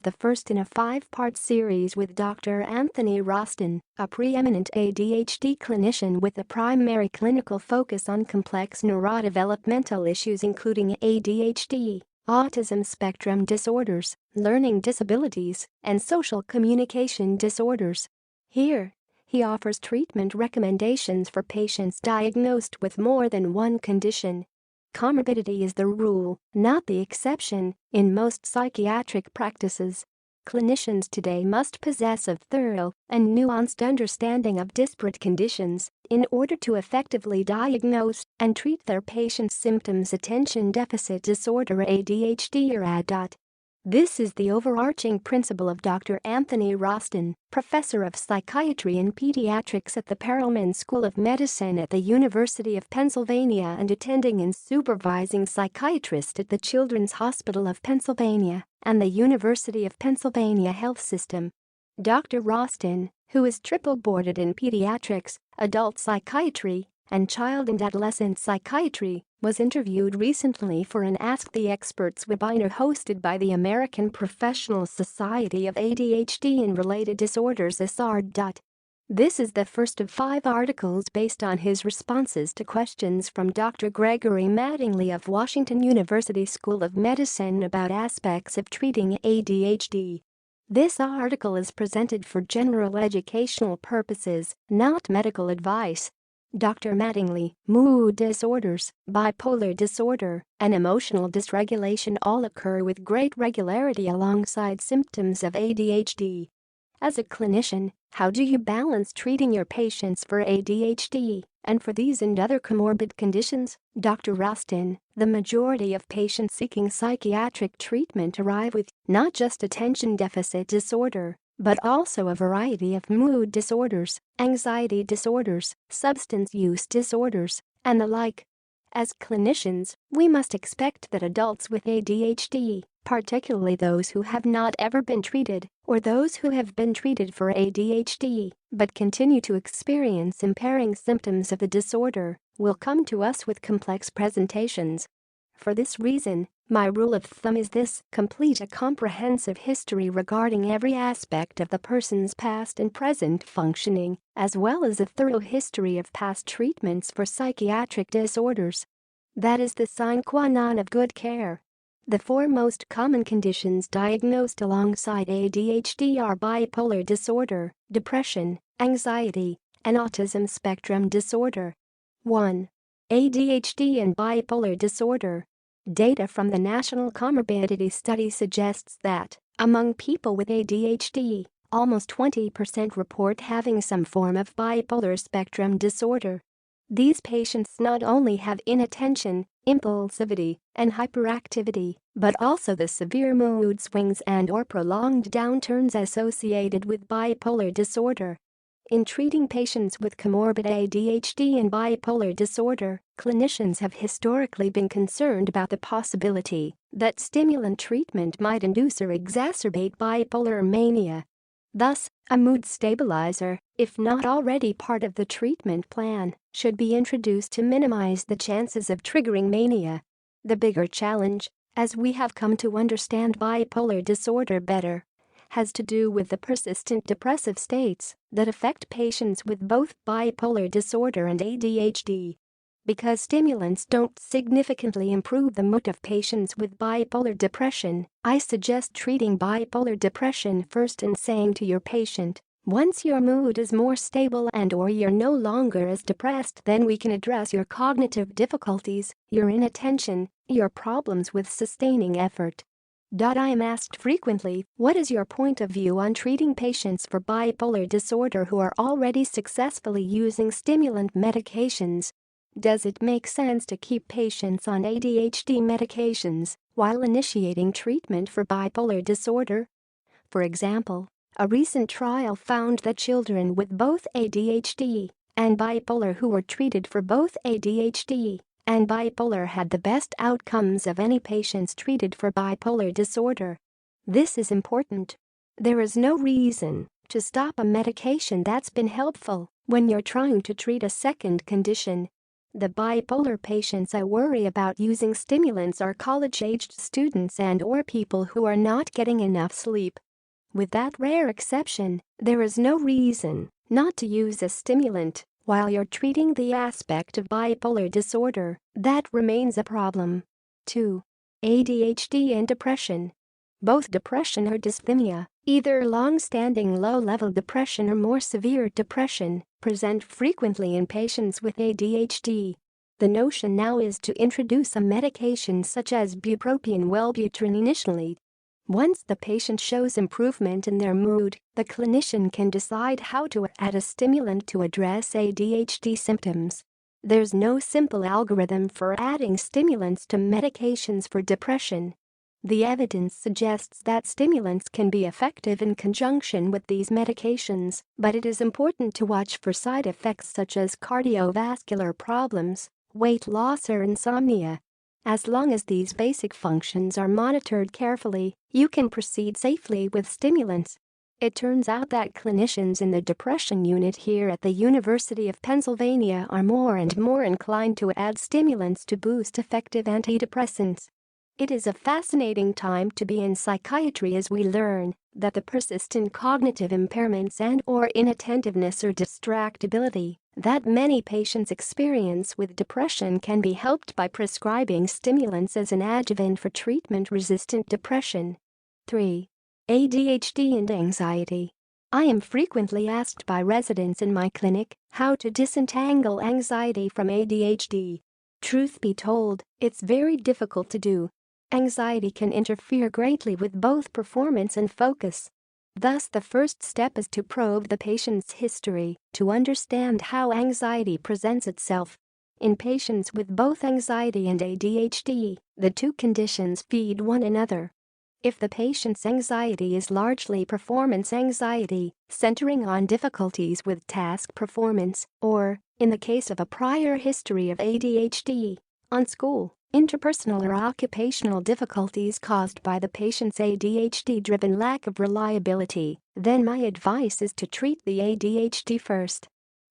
the first in a 5-part series with Dr. Anthony Roston, a preeminent ADHD clinician with a primary clinical focus on complex neurodevelopmental issues including ADHD, autism spectrum disorders, learning disabilities, and social communication disorders. Here, he offers treatment recommendations for patients diagnosed with more than one condition. Comorbidity is the rule, not the exception, in most psychiatric practices. Clinicians today must possess a thorough and nuanced understanding of disparate conditions in order to effectively diagnose and treat their patients' symptoms. Attention deficit disorder (ADHD) or ADD. This is the overarching principle of Dr. Anthony Roston, professor of psychiatry and pediatrics at the Perelman School of Medicine at the University of Pennsylvania and attending and supervising psychiatrist at the Children's Hospital of Pennsylvania and the University of Pennsylvania Health System. Dr. Roston, who is triple boarded in pediatrics, adult psychiatry, and child and adolescent psychiatry, was interviewed recently for an Ask the Experts webinar hosted by the American Professional Society of ADHD and Related Disorders (ASRD). This is the first of 5 articles based on his responses to questions from Dr. Gregory Mattingly of Washington University School of Medicine about aspects of treating ADHD. This article is presented for general educational purposes, not medical advice. Dr. Mattingly, mood disorders, bipolar disorder, and emotional dysregulation all occur with great regularity alongside symptoms of ADHD. As a clinician, how do you balance treating your patients for ADHD and for these and other comorbid conditions? Dr. Roston, the majority of patients seeking psychiatric treatment arrive with not just attention deficit disorder, but also a variety of mood disorders, anxiety disorders, substance use disorders, and the like. As clinicians, we must expect that adults with ADHD, particularly those who have not ever been treated or those who have been treated for ADHD but continue to experience impairing symptoms of the disorder, will come to us with complex presentations. For this reason, my rule of thumb is this: complete a comprehensive history regarding every aspect of the person's past and present functioning, as well as a thorough history of past treatments for psychiatric disorders. That is the sine qua non of good care. The 4 most common conditions diagnosed alongside ADHD are bipolar disorder, depression, anxiety, and autism spectrum disorder. 1. ADHD and bipolar disorder. Data from the National Comorbidity Study suggests that, among people with ADHD, almost 20% report having some form of bipolar spectrum disorder. These patients not only have inattention, impulsivity, and hyperactivity, but also the severe mood swings and/or prolonged downturns associated with bipolar disorder. In treating patients with comorbid ADHD and bipolar disorder, clinicians have historically been concerned about the possibility that stimulant treatment might induce or exacerbate bipolar mania. Thus, a mood stabilizer, if not already part of the treatment plan, should be introduced to minimize the chances of triggering mania. The bigger challenge, as we have come to understand bipolar disorder better, has to do with the persistent depressive states that affect patients with both bipolar disorder and ADHD. Because stimulants don't significantly improve the mood of patients with bipolar depression, I suggest treating bipolar depression first and saying to your patient, once your mood is more stable and/or you're no longer as depressed, then we can address your cognitive difficulties, your inattention, your problems with sustaining effort. I am asked frequently, what is your point of view on treating patients for bipolar disorder who are already successfully using stimulant medications? Does it make sense to keep patients on ADHD medications while initiating treatment for bipolar disorder? For example, a recent trial found that children with both ADHD and bipolar who were treated for both ADHD and bipolar had the best outcomes of any patients treated for bipolar disorder. This is important. There is no reason to stop a medication that's been helpful when you're trying to treat a second condition. The bipolar patients I worry about using stimulants are college-aged students and/or people who are not getting enough sleep. With that rare exception, there is no reason not to use a stimulant while you're treating the aspect of bipolar disorder that remains a problem. 2. ADHD and depression. Both depression or dysthymia, either long-standing low-level depression or more severe depression, present frequently in patients with ADHD. The notion now is to introduce a medication such as bupropion Wellbutrin initially. Once the patient shows improvement in their mood, the clinician can decide how to add a stimulant to address ADHD symptoms. There's no simple algorithm for adding stimulants to medications for depression. The evidence suggests that stimulants can be effective in conjunction with these medications, but it is important to watch for side effects such as cardiovascular problems, weight loss or insomnia. As long as these basic functions are monitored carefully, you can proceed safely with stimulants. It turns out that clinicians in the depression unit here at the University of Pennsylvania are more and more inclined to add stimulants to boost effective antidepressants. It is a fascinating time to be in psychiatry as we learn that the persistent cognitive impairments and/or inattentiveness or distractibility that many patients experience with depression can be helped by prescribing stimulants as an adjuvant for treatment-resistant depression. 3. ADHD and anxiety. I am frequently asked by residents in my clinic how to disentangle anxiety from ADHD. Truth be told, it's very difficult to do. Anxiety can interfere greatly with both performance and focus. Thus, the first step is to probe the patient's history to understand how anxiety presents itself. In patients with both anxiety and ADHD, the two conditions feed one another. If the patient's anxiety is largely performance anxiety, centering on difficulties with task performance, or, in the case of a prior history of ADHD, on school, interpersonal or occupational difficulties caused by the patient's ADHD-driven lack of reliability, then my advice is to treat the ADHD first.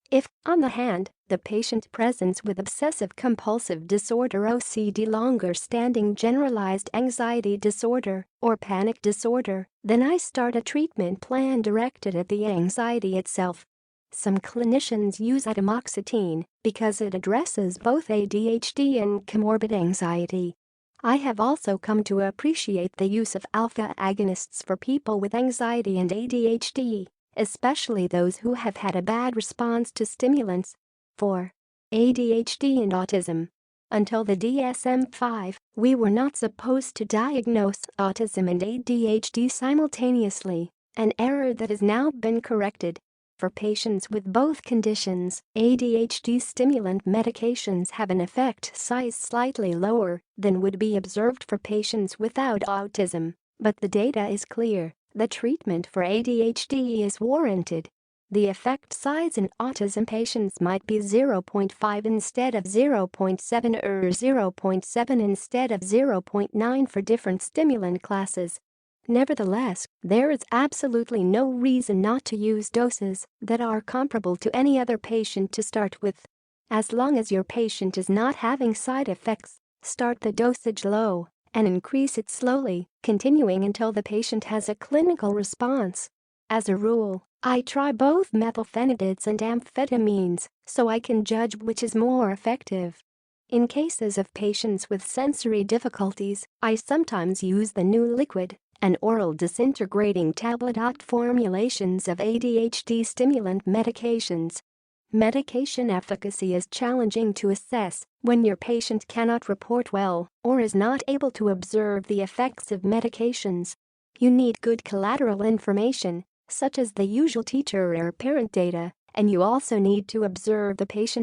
If, on the hand, the patient presents with obsessive-compulsive disorder OCD, longer-standing generalized anxiety disorder, or panic disorder, then I start a treatment plan directed at the anxiety itself. Some clinicians use atomoxetine because it addresses both ADHD and comorbid anxiety. I have also come to appreciate the use of alpha agonists for people with anxiety and ADHD, especially those who have had a bad response to stimulants. 4. ADHD and autism. Until the DSM-5, we were not supposed to diagnose autism and ADHD simultaneously, an error that has now been corrected. For patients with both conditions, ADHD stimulant medications have an effect size slightly lower than would be observed for patients without autism, but the data is clear. The treatment for ADHD is warranted. The effect size in autism patients might be 0.5 instead of 0.7 or 0.7 instead of 0.9 for different stimulant classes. Nevertheless, there is absolutely no reason not to use doses that are comparable to any other patient to start with. As long as your patient is not having side effects, start the dosage low and increase it slowly, continuing until the patient has a clinical response. As a rule, I try both methylphenidates and amphetamines so I can judge which is more effective. In cases of patients with sensory difficulties, I sometimes use the new liquid and oral disintegrating tablet formulations of ADHD stimulant medications. Medication efficacy is challenging to assess when your patient cannot report well or is not able to observe the effects of medications. You need good collateral information, such as the usual teacher or parent data, and you also need to observe the patient's